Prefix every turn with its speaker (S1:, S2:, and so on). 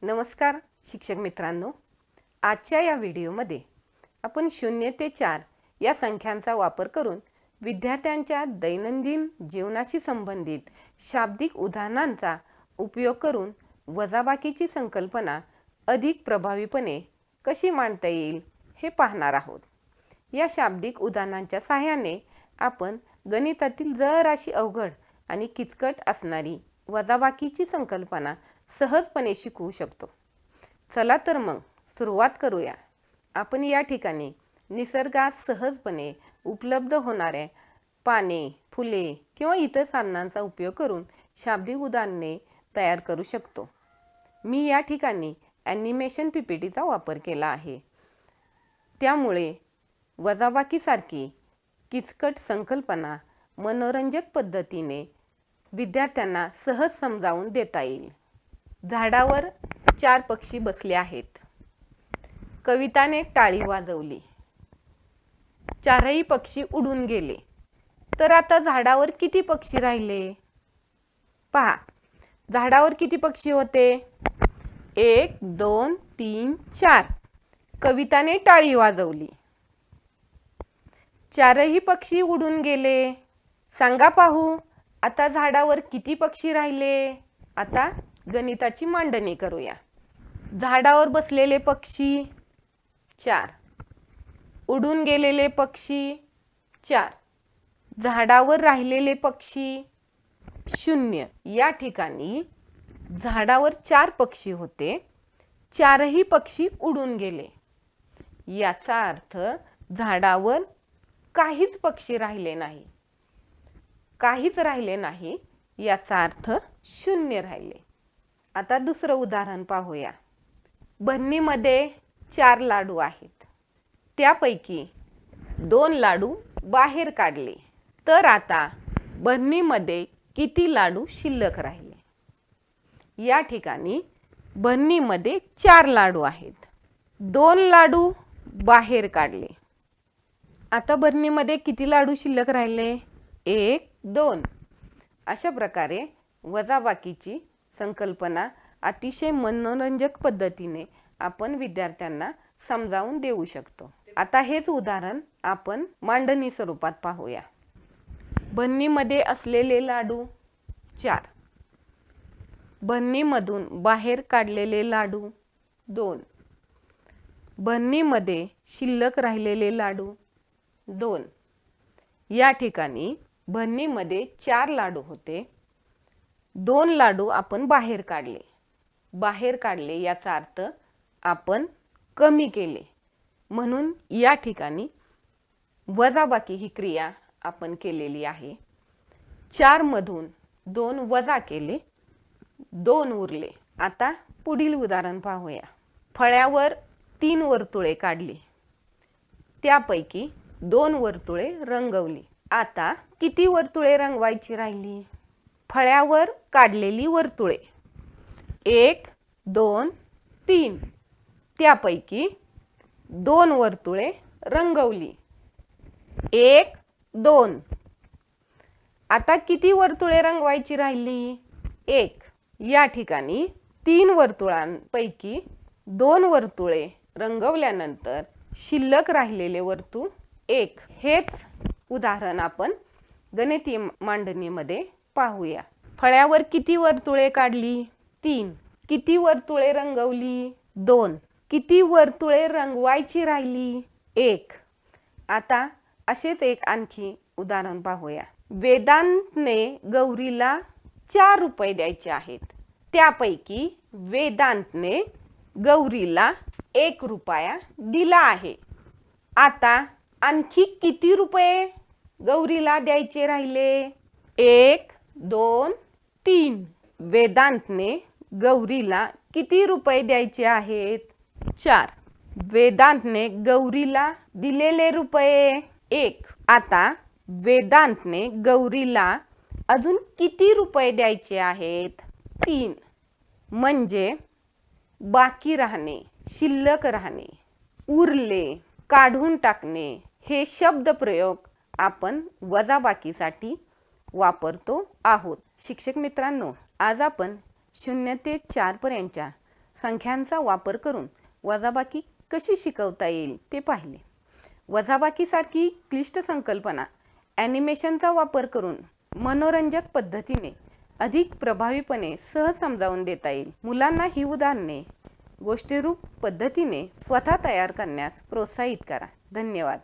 S1: नमस्कार शिक्षक मित्रांनो, आजच्या या व्हिडिओमध्ये आपण 0 ते 4 या संख्यांचा वापर करून विद्यार्थ्यांच्या दैनंदिन जीवनाशी संबंधित शाब्दिक उदाहरणांचा उपयोग करून वजाबाकीची संकल्पना अधिक प्रभावीपणे कशी मांडता येईल हे पाहणार आहोत। या शाब्दिक उदाहरणांच्या सहाय्याने आपण गणितातील जराशी अवघड आणि किचकट असणारी वजाबाकीची संकल्पना सहजपणे शिकवू शकतो। चला तर मग सुरुवात करूया। आपण या ठिकाणी निसर्गात सहजपणे उपलब्ध होणारे पाने, फुले किंवा इतर साधनांचा उपयोग करून शाब्दिक उदाहरणे तयार करू शकतो। मी या ठिकाणी ॲनिमेशन पीपीटीचा वापर केला आहे, त्यामुळे वजाबाकीसारखी किचकट संकल्पना मनोरंजक पद्धतीने विद्यार्थ्यांना सहज समजावून देता येईल। झाडावर 4 पक्षी बसले आहेत। कविताने टाळी वाजवली, 4ही पक्षी उडून गेले। तर आता झाडावर किती पक्षी राहिले? पहा, झाडावर किती पक्षी होते? 1 2 3 4। कविताने टाळी वाजवली, 4ही पक्षी उडून गेले। सांगा पाहू, आता झाडावर किती पक्षी राहिले? आता गणिताची मांडणी करूया। झाडावर बसलेले पक्षी 4, उडून गेलेले पक्षी 4, झाडावर राहिलेले पक्षी 0। या ठिकाणी झाडावर 4 पक्षी होते, 4ही पक्षी उडून गेले। याचा अर्थ झाडावर काहीच पक्षी राहिले नाही। काहीच राहिले नाही याचा अर्थ 0 राहिले। आता दुसरं उदाहरण पाहूया। बरणीमध्ये 4 लाडू आहेत, त्यापैकी 2 लाडू बाहेर काढले। तर आता बरणीमध्ये किती लाडू शिल्लक राहिले? या ठिकाणी बरणीमध्ये 4 लाडू आहेत, 2 लाडू बाहेर काढले। आता बरणीमध्ये किती लाडू शिल्लक राहिले? 1 2। अशा प्रकारे वजाबाकीची संकल्पना अतिशय मनोरंजक पद्धतीने आपण विद्यार्थ्यांना समजावून देऊ शकतो। आता हेच उदाहरण आपण मांडणी स्वरूपात पाहूया। बरणीमध्ये असलेले लाडू 4, बरणीमधून बाहेर काढलेले लाडू 2, बरणीमध्ये शिल्लक राहिलेले लाडू 2। या ठिकाणी बरणीमध्ये 4 लाडू होते, 2 लाडू आपण बाहेर काढले। बाहेर काढले याचा अर्थ आपण कमी केले, म्हणून या ठिकाणी वजाबाकी ही क्रिया आपण केलेली आहे। 4 मधून 2 वजा केले, 2 उरले। आता पुढील उदाहरण पाहूया। फळ्यावर 3 वर्तुळे काढली, त्यापैकी 2 वर्तुळे रंगवली। आता किती वर्तुळे रंगवायची राहिली? फळ्यावर काढलेली वर्तुळे 1 2 3, त्यापैकी 2 वर्तुळे रंगवली, 1 2। आता किती वर्तुळे रंगवायची राहिली? 1। या ठिकाणी 3 वर्तुळांपैकी 2 वर्तुळे रंगवल्यानंतर शिल्लक राहिलेले वर्तुळ 1। हेच उदाहरण आपण गणितीय मांडणीमध्ये पाहूया। फळ्यावर किती वर्तुळे काढली? 3। किती वर्तुळे रंगवली? 2। किती वर्तुळे रंगवायची राहिली? 1। आता असेच एक आणखी उदाहरण पाहूया। वेदांतने गौरीला 4 रुपये द्यायचे आहेत, त्यापैकी वेदांतने गौरीला 1 रुपया दिला आहे। आता आणखी किती रुपये गौरीला द्यायचे राहिले? 1 2 3। वेदांतने गौरीला किती रुपये द्यायचे आहेत? 4। वेदांतने गौरीला दिलेले रुपये 1। आता वेदांतने गौरीला अजून किती रुपये द्यायचे आहेत? 3। म्हणजे बाकी राहणे, शिल्लक राहणे, उरले, काढून टाकणे हे शब्द प्रयोग आपण वजाबाकीसाठी वापरतो आहोत। शिक्षक मित्रांनो, आज आपण 0 ते 4 पर्यंतच्या संख्यांचा वापर करून वजाबाकी कशी शिकवता येईल ते पाहिले. वजाबाकीसारखी क्लिष्ट संकल्पना ॲनिमेशनचा वापर करून मनोरंजक पद्धतीने अधिक प्रभावीपणे सहज समजावून देता येईल. मुलांना ही उदाहरणे गोष्टीरूप पद्धतीने स्वतः तयार करण्यास प्रोत्साहित करा. धन्यवाद.